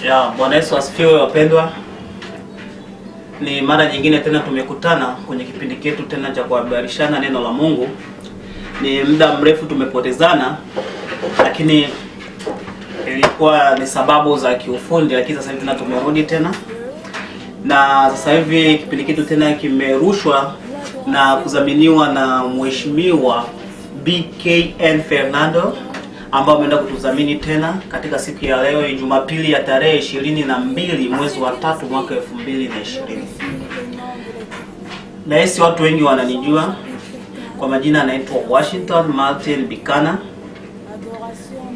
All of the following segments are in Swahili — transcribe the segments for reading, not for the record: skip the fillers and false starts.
Ya, Bwana Yesu asifiwe wapendwa. Ni mara nyingine tena tumekutana kwenye kipindi chetu tena cha kuhabarishana neno la Mungu. Ni muda mrefu tumepotezana, lakini ilikuwa ni sababu za kiufundi, lakini sasa hivi tena tumerudi tena. Na sasa hivi kipindi chetu tena kimerushwa na kudhaminiwa na Mheshimiwa BKN Fernando ambao ameenda kutudhamini tena katika siku ya leo Jumapili ya tarehe 22 mwezi wa 3 mwaka 2020. Na hisi watu wengi wananijua kwa majina, anaitwa Washington Martin Bikana.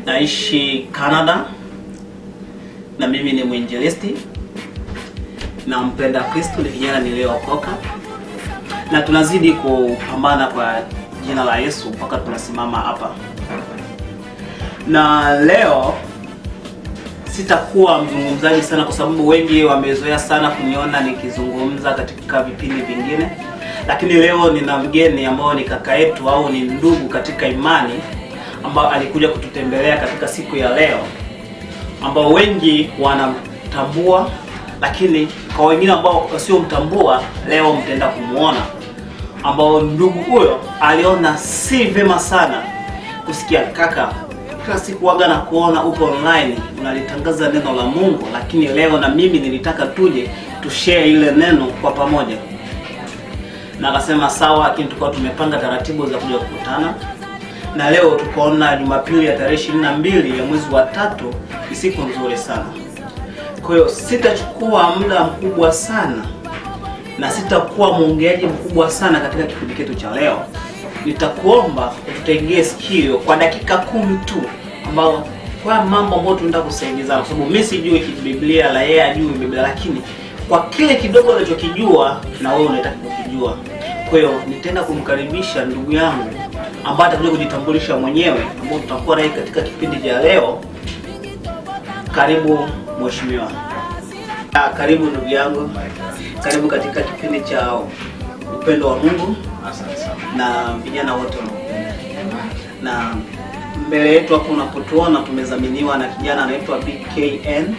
Naishi Canada na mimi ni mwinjilisti na mpenda Kristo, ni kijana niliyookoka, na tunazidi kupambana kwa jina la Yesu mpaka tunasimama hapa. Na leo sitakuwa mzungumzaji sana kwa sababu wengi wamezoea sana kuniona nikizungumza katika vipindi vingine, lakini leo nina mgeni ambao ni kaka yetu au ni ndugu katika imani ambao alikuja kututembelea katika siku ya leo, ambao wengi wanamtambua, lakini kwa wengine ambao sio mtambua leo mtaenda kumuona, ambao ndugu huyo aliona si vema sana kusikia kaka, kila siku waga na kuona upo online unalitangaza neno la Mungu, lakini leo na mimi nilitaka tuje tushare ile neno kwa pamoja. Na akasema sawa, lakini tulikuwa tumepanga taratibu za kuja kukutana. Na leo tukaona Jumapili ya tarehe 22 ya mwezi wa 3 ni siku nzuri sana. Kwa hiyo sitachukua muda mkubwa sana na sitakuwa mwongeaji mkubwa sana katika kipindi chetu cha leo. Nitakuomba ututegee sikio kwa dakika 10 tu, ambao kwa mambo ambayo tunaenda kusaidiana, kwa sababu mimi sijui Biblia la yeye ajui Biblia, lakini kwa kile kidogo anachokijua na wewe unataka kukijua. Kwa hiyo nitaenda kumkaribisha ndugu yangu ambaye atakuja kujitambulisha mwenyewe, ambao tutakuwa naye katika kipindi cha leo. Karibu mheshimiwa. Karibu ndugu yangu. Karibu katika kipindi cha upendo wa Mungu. Asante sana. Na vijana wote wanaopenda. Na mbele yetu hapo unapotuona tumezaminiwa na kijana anaitwa BKN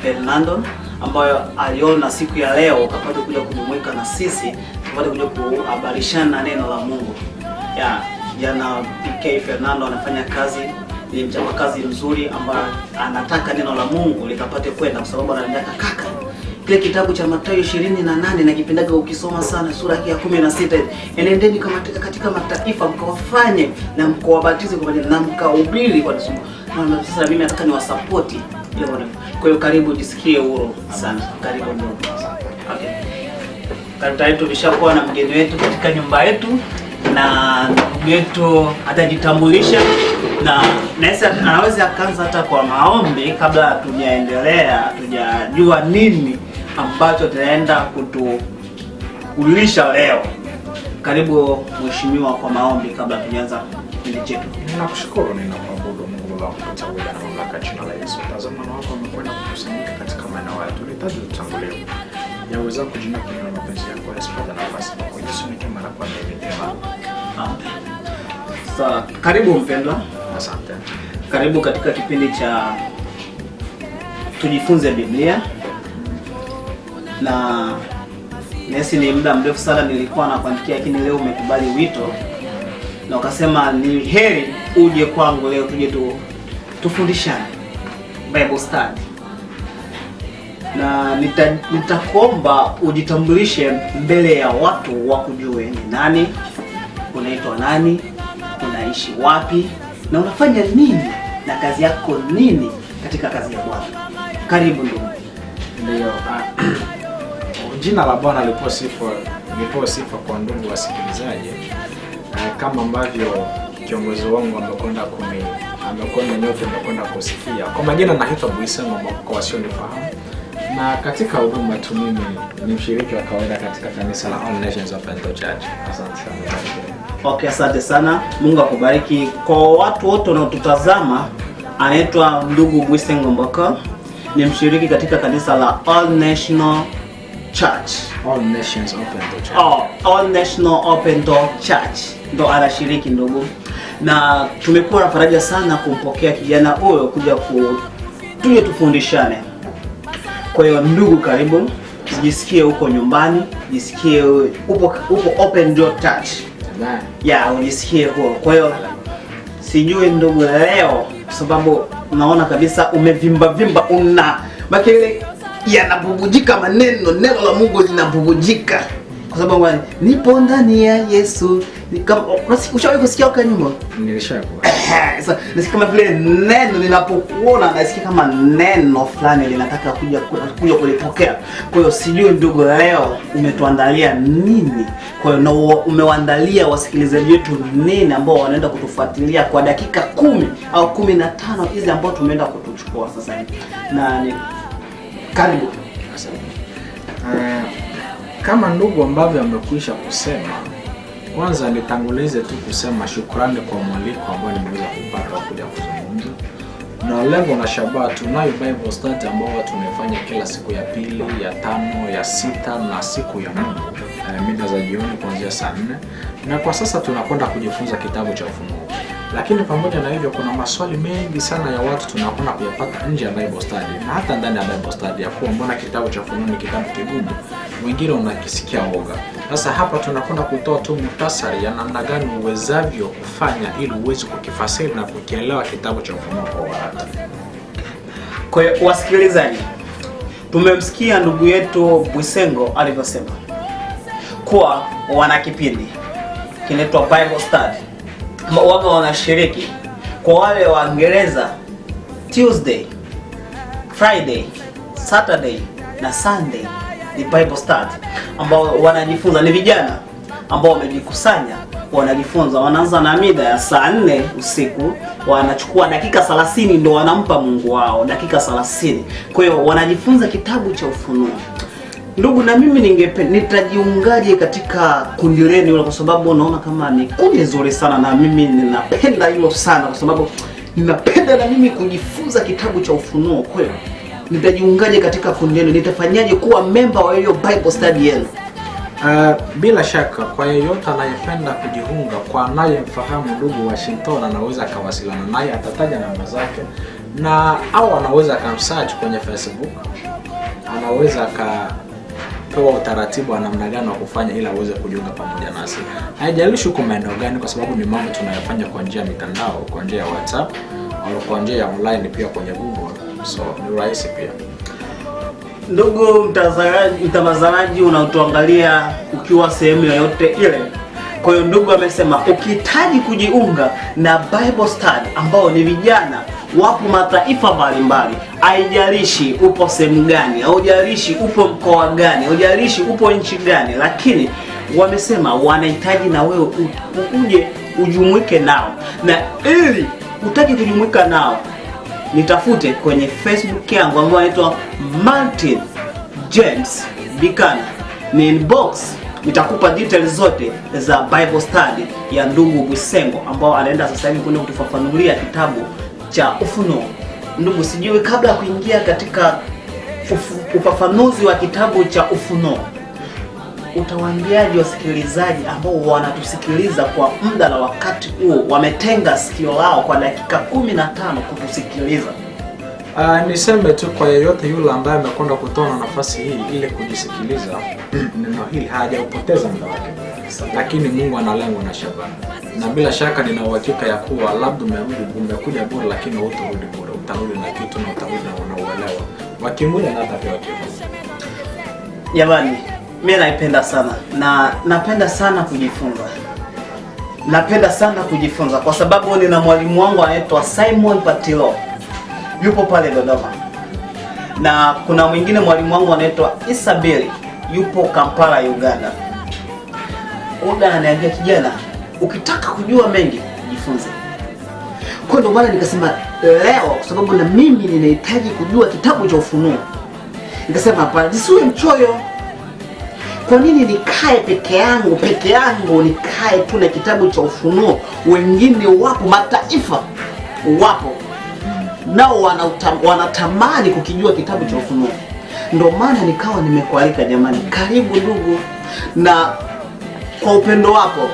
Fernando, ambayo aliona siku ya leo kapata kuja kujumuika na sisi, kapata kuja kuhabarishana neno la Mungu. Ya kijana BK Fernando anafanya kazi, ni mchapakazi mzuri ambaye anataka neno la Mungu likapate kwenda, kwa sababu anataka kaka kile kitabu cha Mathayo 28 na kipendaga ukisoma sana sura ya 16, enendeni katika mataifa mkawafanye na mkawabatize kwa jina na mkahubiri kwa neno. Na sasa mimi nataka niwasupport leo. Kwa hiyo karibu, jisikie huru sana. Karibu ndugu. Okay. Karibu yetu bishakuwa na mgeni wetu katika nyumba yetu, na ndugu yetu atajitambulisha na naweza anaweza akaanza hata kwa maombi kabla hatujaendelea, hatujajua nini ambacho tunaenda kutuulisha leo. Karibu mheshimiwa kwa maombi kabla tuanze kipindi chetu. Ninakushukuru, ninakuabudu Mungu wako kwa tawala na mamlaka jina la Yesu. Tazama na wako wamekwenda kukusanyika katika maeneo haya. Tunahitaji utangulie. Yaweza kujina kwa mapenzi yako Yesu, kwa nafasi yako Yesu, ni kama na kwa neema. Amen. Sasa karibu mpendwa. Asante. Karibu katika kipindi cha tujifunze Biblia. Na nesi ni muda mrefu sana nilikuwa nakuandikia, lakini leo umekubali wito na ukasema ni heri uje kwangu leo tuje tufundishane Bible study. Na nitakuomba ujitambulishe mbele ya watu wakujue ni nani, unaitwa nani, unaishi wapi na unafanya nini na kazi yako nini katika kazi ya Bwana. Karibu ndugu. Ndio. Jina la Bwana lipo sifa kwa ndugu wasikilizaji. Kama ambavyo kiongozi wangu amekwenda nyote mmekwenda kusikia. Kwa majina naitwa Bwisengo kwa wasionifahamu. Na katika huduma tu mimi ni mshiriki wa kawaida katika kanisa la All Nations Open Door Church. Asante sana. Okay, asante sana. Mungu akubariki. Kwa watu wote wanaotutazama, anaitwa ndugu Bwisengo Mboko. Ni mshiriki katika kanisa la All National Church. All Nations Open Door Church. All National Open Door Church. Ndo anashiriki ndugu. na tumekuwa na faraja sana kumpokea kijana huyo kuja tuje tufundishane. Kwa hiyo ndugu, karibu, jisikie uko nyumbani, jisikie upo open door touch. Ujisikie huko. Kwa hiyo sijui ndugu, leo sababu naona kabisa umevimba una makele yanabubujika, neno la Mungu linabubujika kwa sababu nipo ndani ya Yesu. Ushawahi kusikia kwa nyumba? Nilishakuwa. Sasa nasikia kama vile neno linapokuona, nasikia kama neno fulani linataka kuja kulipokea. Kwa hiyo sijui ndugu, leo umetuandalia nini? Kwa hiyo na umewaandalia wasikilizaji wetu nini ambao wanaenda kutufuatilia kwa dakika 10 au 15 hizi ambao tumeenda kutuchukua sasa hivi. Na karibu. Kama ndugu ambavyo amekwisha kusema, kwanza nitangulize tu kusema shukrani kwa mwaliko ambao nimeweza kupata kuja kuzungumza. Na lengo na shabaha, tunayo Bible study ambao tunaifanya kila siku ya pili, ya 5, ya 6 na siku ya Mungu mida za jioni kuanzia saa 4. Na kwa sasa tunakwenda kujifunza kitabu cha Ufunuo. Lakini pamoja na hivyo kuna maswali mengi sana ya watu tunakwenda kuyapata nje ya Bible study na hata ndani ya Bible study ya kuwa mbona kitabu cha Ufunuo ni kitabu kigumu, wengine unakisikia woga. Sasa hapa tunakwenda kutoa tu muhtasari ya namna gani uwezavyo kufanya ili uweze kukifasiri na kukielewa kitabu cha Ufunuo kwa haraka. Kwa hiyo wasikilizaji, tumemsikia ndugu yetu Bwisengo alivyosema kuwa wana kipindi kinaitwa Bible study. Wao wanashiriki kwa wale wa Uingereza Tuesday, Friday, Saturday na Sunday ni Bible study ambao wanajifunza. Ni vijana ambao wamejikusanya wanajifunza. Wanaanza na mida ya saa 4 usiku, wanachukua dakika 30 ndio wanampa Mungu wao, dakika 30. Kwa hiyo wanajifunza kitabu cha Ufunuo. Ndugu, na mimi nitajiungaje katika kundi lenu hilo, kwa sababu naona kama ni kundi nzuri sana na mimi ninapenda hilo sana, kwa sababu ninapenda na mimi kujifunza kitabu cha Ufunuo. Kwa hiyo nitajiungaje katika kundi lenu? Nitafanyaje kuwa member wa hiyo Bible study yenu? Bila shaka kwa yeyote anayependa kujiunga, kwa anayemfahamu ndugu Washington, anaweza akawasiliana naye, atataja namba zake, na au anaweza akamsearch kwenye Facebook, anaweza akapewa utaratibu wa namna gani wa kufanya ili aweze kujiunga pamoja nasi. Haijalishi uko maeneo gani, kwa sababu ni mambo tunayofanya kwa njia ya mitandao, kwa njia ya WhatsApp au kwa njia ya online, pia kwenye Google, so ni rahisi pia. Ndugu mtazamaji unaotuangalia ukiwa sehemu yoyote ile. Kwa hiyo ndugu amesema ukihitaji kujiunga na Bible study ambao ni vijana wapo mataifa mbalimbali, haijalishi upo sehemu gani, haijalishi upo mkoa gani, haijalishi upo nchi gani, lakini wamesema wanahitaji na wewe uje ujumuike nao. Na ili utaki kujumuika nao, nitafute kwenye Facebook yangu ambayo inaitwa Martin James Bikana, ni inbox, nitakupa details zote za Bible study ya ndugu Bwisengo ambao anaenda sasa hivi kwenda kutufafanulia kitabu cha Ufunuo. Ndugu, sijui kabla ya kuingia katika ufafanuzi wa kitabu cha Ufunuo, utawaambiaje wasikilizaji ambao wanatusikiliza kwa muda na wakati huo wametenga sikio lao kwa dakika 15 kutusikiliza? Niseme tu kwa yeyote yule ambaye amekwenda kutoa nafasi hii ili kujisikiliza neno hili, hajaupoteza muda wake, lakini Mungu ana lengo na shabaha. Na bila shaka nina uhakika ya kuwa labda umekuja bure, lakini utarudi bure, utarudi na kitu na utarudi na uelewa wakimuda na hata pia wakimuda. Jamani, mimi naipenda sana na napenda sana kujifunza. Napenda sana kujifunza kwa sababu nina mwalimu wangu anaitwa Simon Patilo, yupo pale Dodoma. Na kuna mwingine mwalimu wangu anaitwa Isabeli, yupo Kampala, Uganda. Oda ananiambia, kijana, ukitaka kujua mengi jifunze. Kwa ndio maana nikasema leo, kwa sababu na mimi ninahitaji kujua kitabu cha Ufunuo, nikasema hapana, nisiwe mchoyo. Kwa nini nikae peke yangu nikae tu na kitabu cha Ufunuo? Wengine wapo mataifa, wapo nao wanatamani kukijua kitabu cha Ufunuo. Ndio maana nikawa nimekualika. Jamani, karibu ndugu, na kwa upendo wako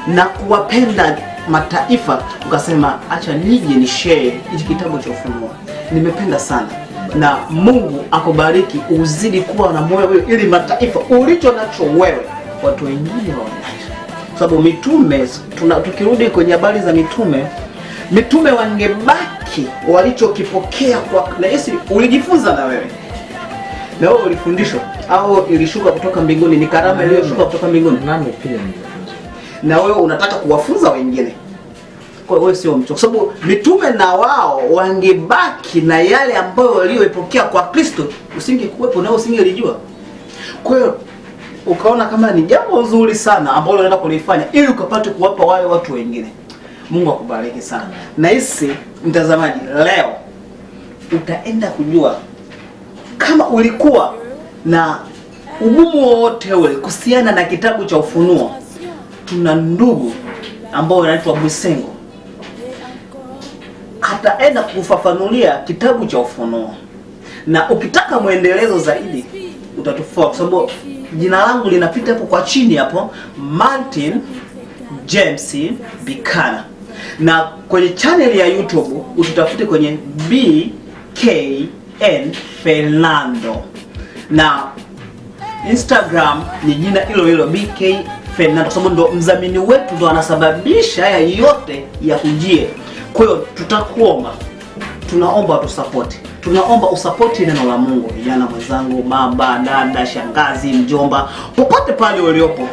na kuwapenda mataifa ukasema acha nije ni share hiki kitabu cha Ufunuo. Nimependa sana. Na Mungu akubariki uzidi kuwa na moyo wewe ili mataifa ulicho nacho wewe watu wengine waone. Sababu mitume tukirudi kwenye habari za mitume wangebaki walichokipokea kwa Yesu. Ulijifunza na wewe. Na wewe ulifundishwa au ilishuka kutoka mbinguni, ni karama iliyoshuka kutoka mbinguni. Nami pia nilifunzwa. Na wewe unataka kuwafunza wengine. Kwa hiyo sio mtu. Kwa sababu mitume na wao wangebaki na yale ambayo waliyopokea kwa Kristo, usingekuwepo na usingelijua. Kwa hiyo ukaona kama ni jambo zuri sana ambalo unaenda kulifanya ili ukapate kuwapa wale watu wengine. Mungu akubariki sana. Na hisi mtazamaji, leo utaenda kujua kama ulikuwa na ugumu wowote ule kuhusiana na kitabu cha Ufunuo. Tuna ndugu ambao anaitwa Busengo. Ataenda kufafanulia kitabu cha Ufunuo. Na ukitaka muendelezo zaidi utatufuata kwa sababu jina langu linapita hapo kwa chini hapo, Martin James Bikana. Na kwenye channel ya YouTube ututafute kwenye BKN Fernando. Na Instagram ni jina hilo hilo BK Fernando, kwa sababu ndo mdhamini wetu, ndo anasababisha haya yote ya kujie. Kwa hiyo tutakuomba, tunaomba utusupport. Tunaomba usapoti neno la Mungu. Vijana mwenzangu, baba, dada, shangazi, mjomba, popote pale uliopo,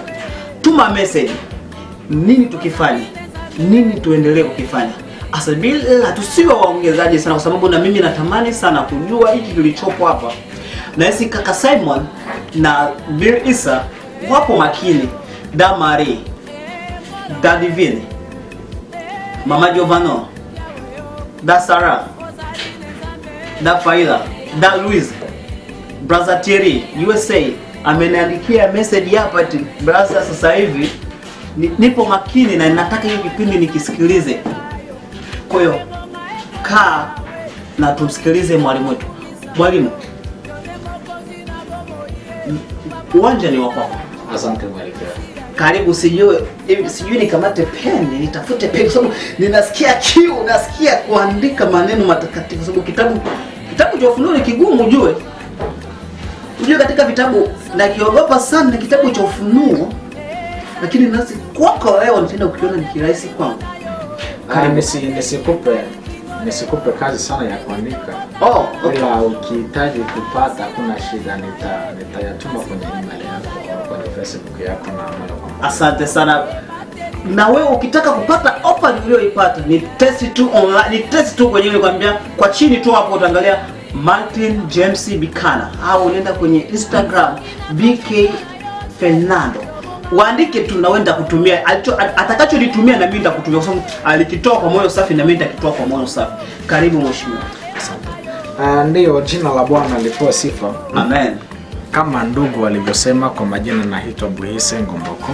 tuma message. Nini tukifanya? Nini tuendelee kukifanya? Asabila tusiwe waongezaji sana, kwa sababu na mimi natamani sana kujua hiki kilichopo hapa. Na hisi kaka Simon na Bill Isa wapo makini. Da Marie, Da Divine, Mama Giovano, Da Sarah, Da Faila, Da Luis, Brother Thierry, USA ameniandikia message hapa ati brother, sasa hivi nipo makini na nataka hiyo kipindi nikisikilize. Kwa hiyo kaa na tumsikilize mwalimu wetu. Mwalimu, uwanja ni wako. Asante mwalimu. Karibu. Sijui nikamate peni, nitafute peni, sababu ninasikia kiu, nasikia kuandika maneno matakatifu, sababu kitabu cha Ufunuo ni kigumu ujue. Katika vitabu na kiogopa sana na kitabu cha Ufunuo, lakini nasi kwako leo nitaenda ukiona ni kirahisi kwangu. Nisikupe kazi sana ya kuandika. Okay. Ila ukihitaji kupata kuna shida, nitayatuma kwenye email yako, kwenye Facebook yako na moja kwa moja. Asante sana. Na wewe ukitaka kupata offer niliyoipata, ni test tu online, ni test tu kwenye nikwambia kwa chini tu hapo utaangalia Martin James Bikana, au unaenda kwenye Instagram BK Fernando. Waandike tu na wenda kutumia atakacholitumia na mimi nitakutumia, kwa sababu alikitoa kwa moyo safi na mimi nitakitoa kwa moyo safi. Karibu mheshimiwa. Asante. Ndio, jina la Bwana lipewe sifa. Amen. Kama ndugu walivyosema, kwa majina naitwa Buhise Ngomboko.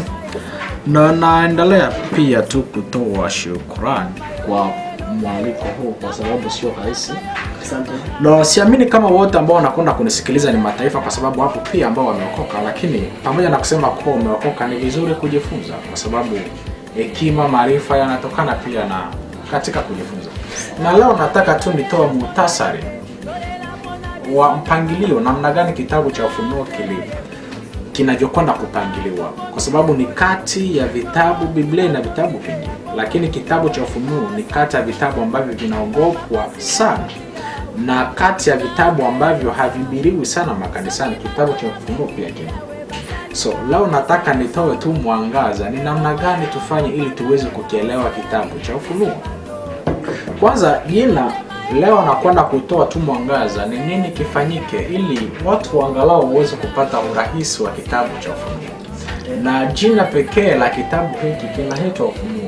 Na naendelea pia tu kutoa shukrani kwa mwaliko huu, kwa sababu sio rahisi. Asante. Na siamini kama wote ambao wanakwenda kunisikiliza ni mataifa, kwa sababu hapo pia ambao wameokoka, lakini pamoja na kusema kwa umeokoka ni vizuri kujifunza, kwa sababu hekima, maarifa yanatokana pia na katika kujifunza. Na leo nataka tu nitoa muhtasari wa mpangilio namna gani kitabu cha Ufunuo kinavyokwenda kupangiliwa, kwa sababu ni kati ya vitabu Biblia na vitabu vingine, lakini kitabu cha Ufunuo ni kati ya vitabu ambavyo vinaogopwa sana na kati ya vitabu ambavyo havihubiriwi sana makanisani. Kitabu cha Ufunuo pia kina. So leo nataka nitoe tu mwangaza ni namna gani tufanye ili tuweze kukielewa kitabu cha Ufunuo. Kwanza leo nakwenda kutoa tu mwangaza ni nini kifanyike ili watu angalau waweze kupata urahisi wa kitabu cha Ufunuo. Na jina pekee la kitabu hiki kinaitwa Ufunuo.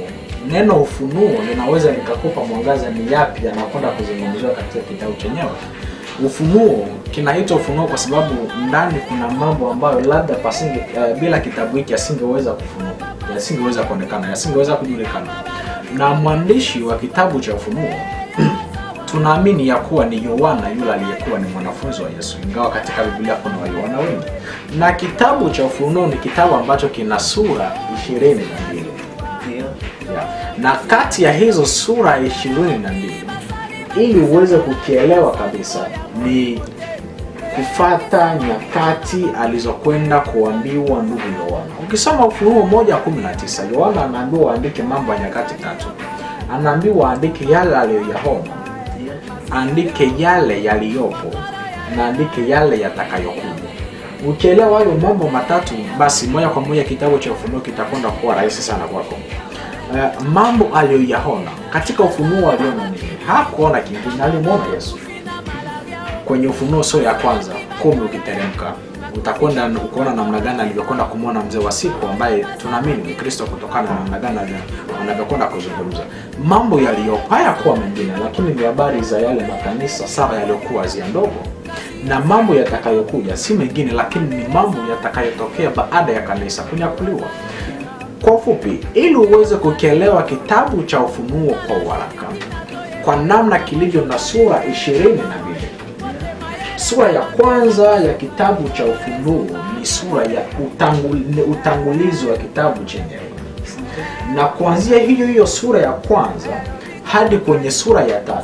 Neno ufunuo linaweza likakupa mwangaza ni yapi yanakwenda kuzungumziwa katika kitabu chenyewe. Ufunuo kinaitwa ufunuo kwa sababu ndani kuna mambo ambayo labda bila kitabu hiki yasingeweza kufunuka, yasingeweza kuonekana, yasingeweza kujulikana. Na mwandishi wa kitabu cha Ufunuo tunaamini ya kuwa ni Yohana, yule aliyekuwa ni mwanafunzi wa Yesu, ingawa katika Biblia kuna Yohana wengi. Na kitabu cha Ufunuo ni kitabu ambacho kina sura 22. Na kati ya hizo sura 22 ili uweze kukielewa kabisa ni kufata nyakati alizokwenda kuambiwa ndugu Yohana. Ukisoma Ufunuo 1:19, Yohana anaambiwa aandike mambo ya nyakati tatu. Anaambiwa aandike yale aliyoyaona, andike yale yaliyopo, na andike yale yatakayokuja. Ukielewa hayo mambo matatu, basi moja kwa moja kitabu cha Ufunuo kitakwenda kuwa rahisi sana kwako. Mambo aliyoyaona katika Ufunuo, aliona nini? Hakuona kingine, alimuona Yesu. Kwenye Ufunuo sura ya kwanza 10 ukiteremka, utakwenda ukaona namna gani alivyokwenda kumuona mzee wa siku ambaye tunaamini ni Kristo, kutokana na namna gani anavyokwenda kuzungumza. Mambo yaliyopaya kuwa mengine, lakini ni habari za yale makanisa saba yaliyokuwa Asia ndogo. Na mambo yatakayokuja si mengine, lakini ni mambo yatakayotokea baada ya kanisa kunyakuliwa. Kwa ufupi, ili uweze kukielewa kitabu cha Ufunuo kwa uharaka, kwa namna kilivyo na sura 22. Sura ya kwanza ya kitabu cha Ufunuo ni sura ya utangulizi wa kitabu chenyewe. Na kuanzia hiyo sura ya kwanza hadi kwenye sura ya 3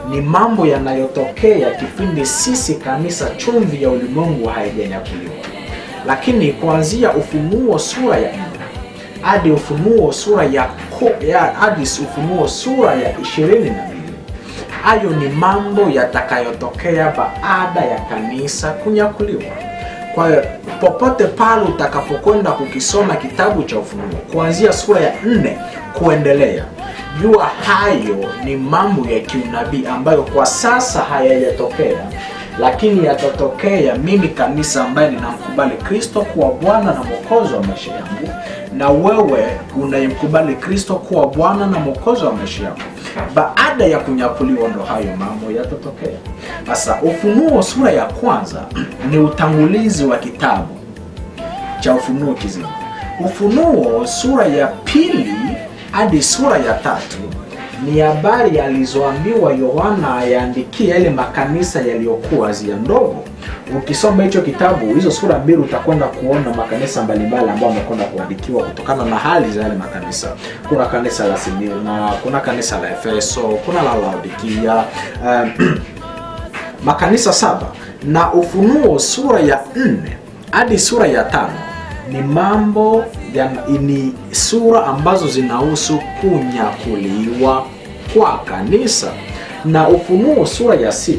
ni mambo yanayotokea kipindi sisi kanisa chumvi ya ulimwengu haijanyakuliwa. Lakini kuanzia Ufunuo sura ya 4 hadi Ufunuo sura ya 22, hayo ni mambo yatakayotokea baada ya kanisa kunyakuliwa. Kwa hiyo popote pale utakapokwenda kukisoma kitabu cha Ufunuo kuanzia sura ya 4 kuendelea, jua hayo ni mambo ya kiunabii ambayo kwa sasa hayajatokea, lakini yatatokea mimi kanisa ambaye ninamkubali Kristo kuwa Bwana na Mwokozi wa maisha yangu, na wewe unayemkubali Kristo kuwa Bwana na Mwokozi wa maisha yako. Baada ya kunyakuliwa ndo hayo mambo yatatokea. Sasa Ufunuo sura ya kwanza ni utangulizi wa kitabu cha Ufunuo kizima. Ufunuo sura ya 2 hadi sura ya 3 ni habari alizoambiwa Yohana ayaandikia ile makanisa yaliyokuwa Asia ndogo. Ukisoma hicho kitabu, hizo sura 2, utakwenda kuona makanisa mbalimbali ambayo yamekwenda kuandikiwa kutokana na hali za yale makanisa. Kuna kanisa la Smyrna, kuna kanisa la Efeso, kuna la Laodikia, makanisa 7. Na Ufunuo sura ya 4 hadi sura ya 5 ni mambo ni sura ambazo zinahusu kunyakuliwa kwa kanisa. Na Ufunuo sura ya 6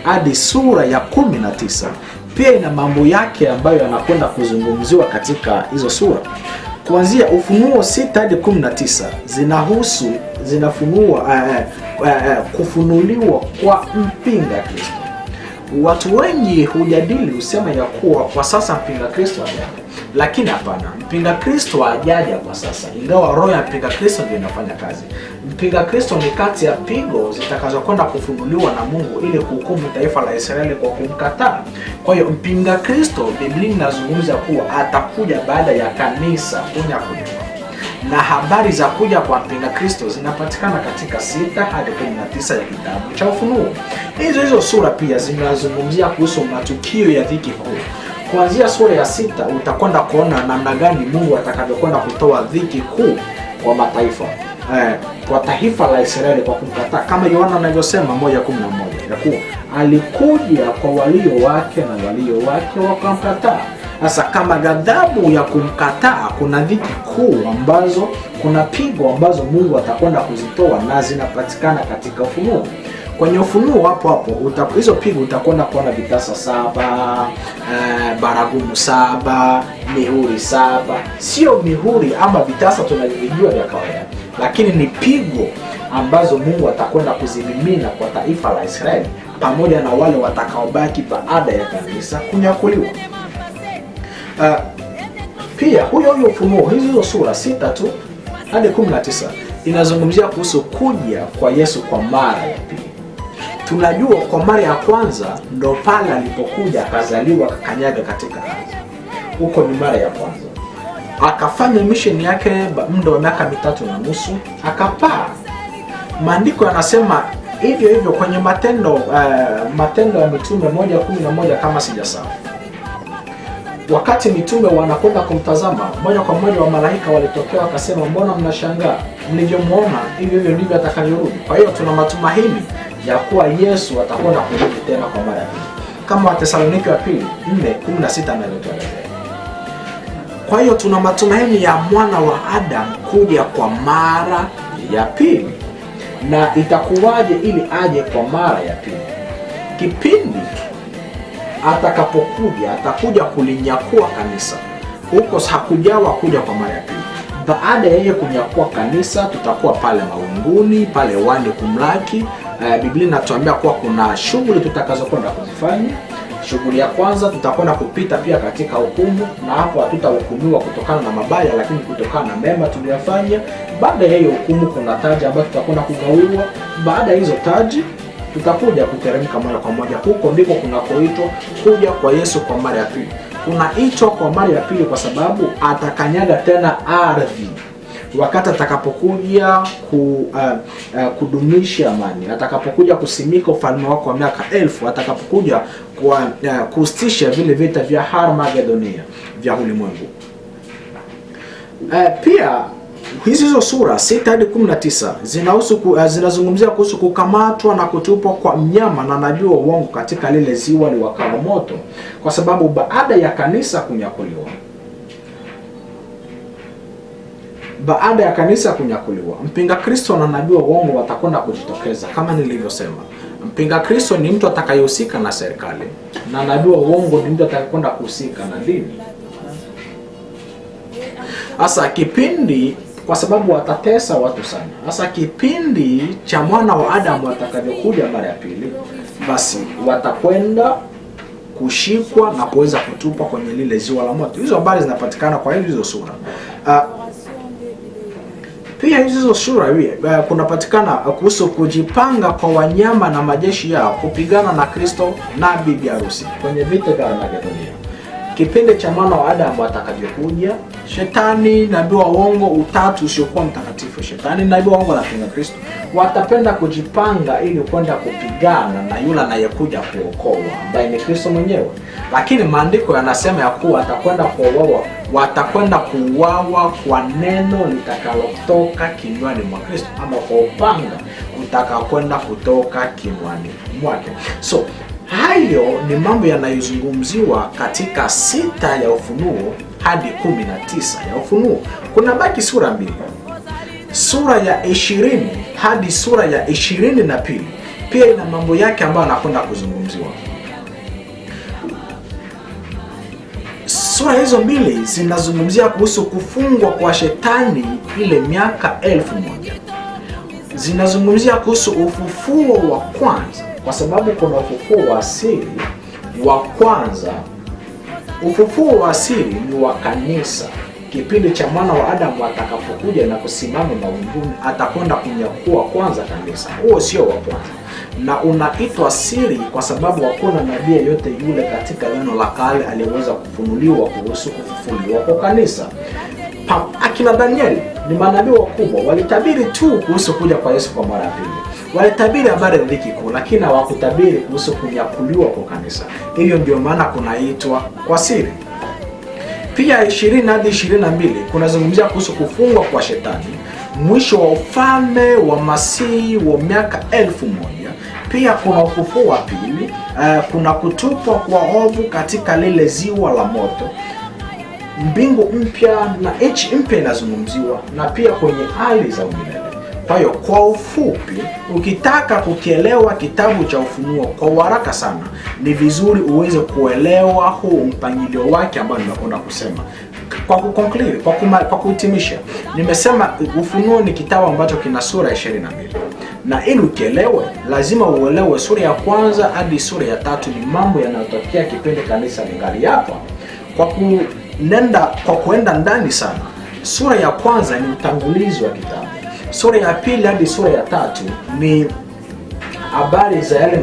hadi sura ya 19 pia ina mambo yake ambayo yanakwenda kuzungumziwa katika hizo sura. Kuanzia Ufunuo 6 hadi 19 zinafunua kufunuliwa kwa mpinga Kristo. Watu wengi hujadili usema ya kuwa kwa sasa mpinga Kristo hajaja, lakini hapana, mpinga Kristo hajaja kwa sasa, ingawa roho ya mpinga Kristo ndio inafanya kazi. Mpinga Kristo ni kati ya pigo zitakazokwenda kufunuliwa na Mungu ili kuhukumu taifa la Israeli kwa kumkataa. Kwa hiyo mpinga Kristo, Biblia inazungumza kuwa atakuja baada ya kanisa kunyakuliwa. Na habari za kuja kwa mpinga Kristo zinapatikana katika 6 hadi 19 ya kitabu cha Ufunuo. Hizo sura pia zinazungumzia kuhusu matukio ya dhiki kuu. Kuanzia sura ya 6 utakwenda kuona namna gani Mungu atakavyokwenda kutoa dhiki kuu kwa mataifa, kwa taifa la Israeli kwa kumkataa, kama Yohana anavyosema 1:11 ya kuwa alikuja kwa walio wake na walio wake wakamkataa. Sasa kama ghadhabu ya kumkataa, kuna dhiki kuu ambazo, kuna pigo ambazo Mungu atakwenda kuzitoa na zinapatikana katika Ufunuo. Kwenye Ufunuo hapo hizo pigo utakwenda kuona vitasa 7, baragumu 7, mihuri 7. Sio mihuri ama vitasa tunavyojua vya kawaida, lakini ni pigo ambazo Mungu atakwenda kuzimimina kwa taifa la Israeli pamoja na wale watakaobaki baada ya kanisa kunyakuliwa. Pia huyo Ufunuo, hizo sura 6 tu hadi 19 inazungumzia kuhusu kuja kwa Yesu kwa mara ya pili. Tunajua kwa mara ya kwanza ndo pale alipokuja akazaliwa, akakanyaga katika ardhi. Huko ni mara ya kwanza. Akafanya mission yake muda wa miaka 3.5, akapaa. Maandiko yanasema hivyo kwenye Matendo ya Mitume 1:11 kama sijasahau. Wakati mitume wanakwenda kumtazama, moja kwa moja wa malaika walitokea wakasema, mbona mnashangaa? mlivyomuona hivyo ndivyo atakavyorudi. Kwa hiyo tuna matumaini ya kuwa Yesu atakwenda kurudi tena kwa mara ya pili, kama Wathesalonike wa pili 4:16 anavyotuelezea. Kwa hiyo tuna matumaini ya mwana wa Adamu kuja kwa mara ya pili. Na itakuwaje ili aje kwa mara ya pili? Kipindi atakapokuja, atakuja kulinyakua kanisa. Huko hakujawa kuja kwa mara ya pili. Baada ya yeye kunyakua kanisa, tutakuwa pale mawinguni, pale wani kumlaki. Biblia inatuambia kuwa kuna shughuli tutakazokwenda kuzifanya. Shughuli ya kwanza, tutakwenda kupita pia katika hukumu, na hapo hatutahukumiwa kutokana na mabaya, lakini kutokana na mema tuliyofanya. Baada ya hiyo hukumu, kuna taji ambayo tutakwenda kugawiwa. Baada ya hizo taji, tutakuja kuteremka moja kwa moja. Huko ndiko kunakoitwa kuja kwa Yesu kwa mara ya pili. Kunaitwa kwa mara ya pili kwa sababu atakanyaga tena ardhi wakati atakapokuja kudumisha amani, atakapokuja kusimika ufalme wake wa miaka 1000, atakapokuja kustisha vile vita vya Harmagedonia vya ulimwengu. Pia hizo sura 6 hadi 19 zinazungumzia kuhusu kukamatwa na kutupwa kwa mnyama na nabii wa uongo katika lile ziwa liwakalo moto, kwa sababu baada ya kanisa kunyakuliwa, mpinga Kristo na nabii wa uongo watakwenda kujitokeza. Kama nilivyosema, mpinga Kristo ni mtu atakayehusika na serikali, na nabii wa uongo ni mtu atakayekwenda kuhusika na dini. Hasa kipindi, kwa sababu watatesa watu sana. Hasa kipindi cha mwana wa Adamu atakavyokuja mara ya pili, basi watakwenda kushikwa na kuweza kutupwa kwenye lile ziwa la moto. Hizo habari zinapatikana kwa hizo sura. Pia hizo sura kunapatikana kuhusu kujipanga kwa wanyama na majeshi yao kupigana na Kristo na bibi harusi kwenye vita vya Armagedonia. Kipindi cha mwana wa Adamu atakavyokuja, shetani, nabii wa uongo, utatu usiokuwa mtakatifu, shetani, nabii wa uongo na mpinga Kristo watapenda kujipanga ili kwenda kupigana na yule anayekuja kuokoa, ambaye ni Kristo mwenyewe. Lakini maandiko yanasema ya kuwa watakwenda kuuawa kwa neno litakalotoka kinywani mwa Kristo, ama kwa upanga utakaokwenda kutoka kinywani mwake. So hayo ni mambo yanayozungumziwa katika 6 ya Ufunuo hadi 19 ya Ufunuo. Kuna baki sura 2. Sura ya 20 hadi sura ya 22 pia ina mambo yake ambayo anakwenda kuzungumziwa. Sura hizo mbili zinazungumzia kuhusu kufungwa kwa shetani ile miaka 1000. Zinazungumzia kuhusu ufufuo wa kwanza, kwa sababu kuna ufufuo wa asili wa kwanza. Ufufuo wa asili ni wa kanisa. Kipindi cha mwana wa Adamu atakapokuja na kusimama mawinguni, atakwenda kunyakua kwanza kanisa. Huo sio wa kwanza, na unaitwa siri kwa sababu hakuna nabii yeyote yule katika neno la kale aliyeweza kufunuliwa kuhusu kufufuliwa kwa kanisa. Akina Danieli ni manabii wakubwa, walitabiri tu kuhusu kuja kwa Yesu kwa mara ya pili. Walitabiri habari ya dhiki kuu, lakini hawakutabiri kuhusu kunyakuliwa kwa kanisa. Hiyo ndio maana kunaitwa kwa siri. Pia 20 hadi 22 kunazungumzia kuhusu kufungwa kwa shetani, mwisho wa ufalme wa Masihi wa miaka 1000. Pia kuna ufufuo wa pili, kuna kutupwa kwa ovu katika lile ziwa la moto, mbingu mpya na nchi mpya inazungumziwa, na pia kwenye hali za umilele. Kwa hiyo kwa ufupi, ukitaka kukielewa kitabu cha Ufunuo kwa haraka sana, ni vizuri uweze kuelewa huu mpangilio wake ambao nimekwenda kusema. Kwa kuconclude, kwa kuhitimisha, nimesema Ufunuo ni kitabu ambacho kina sura 22. Na ili ukielewe, lazima uelewe sura ya kwanza hadi sura ya 3 ni mambo yanayotokea kipindi kanisa lingali hapa. Kwa kuenda ndani sana, sura ya kwanza ni utangulizi wa kitabu. Sura ya pili hadi sura ya 3 ni habari za yale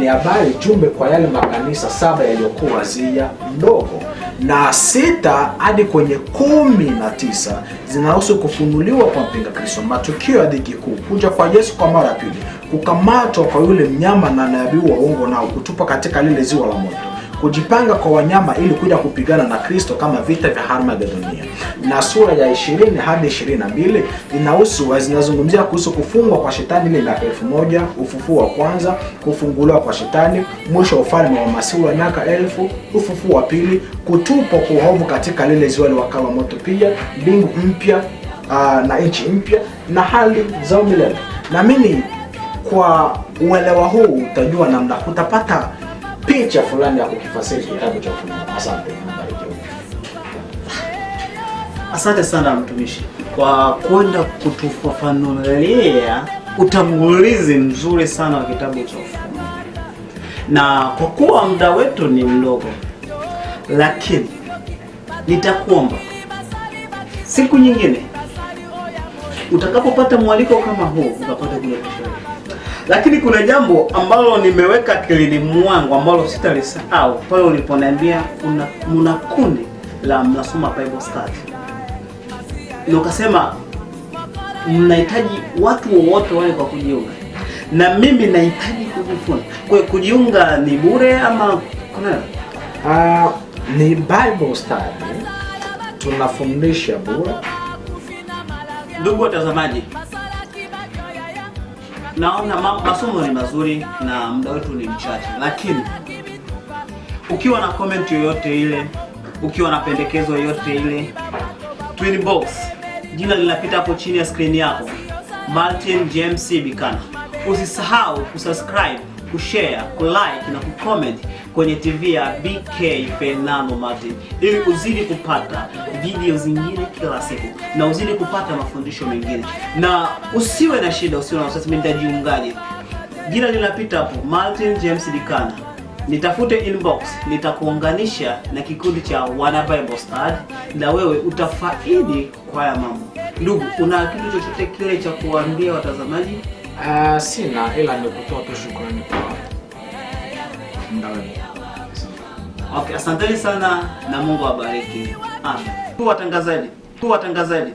habari jumbe kwa yale makanisa 7 yaliyokuwa Asia ndogo, na 6 hadi kwenye 19 zinahusu kufunuliwa kwa mpinga Kristo, matukio ya dhiki kuu, kuja kwa Yesu kwa mara ya pili, kukamatwa kwa yule mnyama na nabii wa uongo na kutupa katika lile ziwa la moto, kujipanga kwa wanyama ili kuja kupigana na Kristo kama vita vya Harmagedonia. Na sura ya 20 hadi 22 zinazungumzia kuhusu kufungwa kwa shetani ile miaka 1000, ufufuo wa kwanza, kufunguliwa kwa shetani, mwisho wa ufalme wa Masihi wa miaka 1000, ufufuo wa pili, kutupwa kwa uovu katika lile ziwa liwakalo moto, pia mbingu mpya na nchi mpya na hali za milele. Na mimi kwa uelewa huu utajua namna utapata picha fulani ya kukifasiri kitabu cha Ufunuo. Asante. Asante sana mtumishi kwa kwenda kutufafanulia utangulizi mzuri sana wa kitabu cha Ufunuo. Na kwa kuwa muda wetu ni mdogo, lakini nitakuomba siku nyingine utakapopata mwaliko kama huu ukapata kule kushiriki. Lakini kuna jambo ambalo nimeweka akilini mwangu ambalo sitalisahau pale uliponiambia mna kundi la mnasoma Bible study. Na ukasema mnahitaji watu wote wale kwa kujiunga. Na mimi nahitaji kujifunza. Kwa hiyo kujiunga ni bure ama kuna? Ni Bible study. Tunafundisha bure. Ndugu watazamaji, naona masomo ni mazuri na muda wetu ni mchache, lakini ukiwa na comment yoyote ile, ukiwa na pendekezo yoyote ile, Twin Box, jina linapita hapo chini ya screen yako, Martin James Bikana. Usisahau kusubscribe, kushare, kulike na kucomment kwenye TV ya BK Fernando Martin ili uzidi kupata video zingine kila siku na uzidi kupata mafundisho mengine. Na usiwe na shida, usiwe na wasiwasi, mimi nitajiungaje. Jina linapita hapo, Martin James Bikana. Nitafute inbox, nitakuunganisha na kikundi cha wana Bible study na wewe utafaidi kwa haya mambo. Ndugu, una kitu chochote kile cha kuambia watazamaji? Sina, ila ni kutoa tu shukrani kwa muda wenu. Okay, asanteni sana na Mungu awabariki. Amen. Tu watangazaji.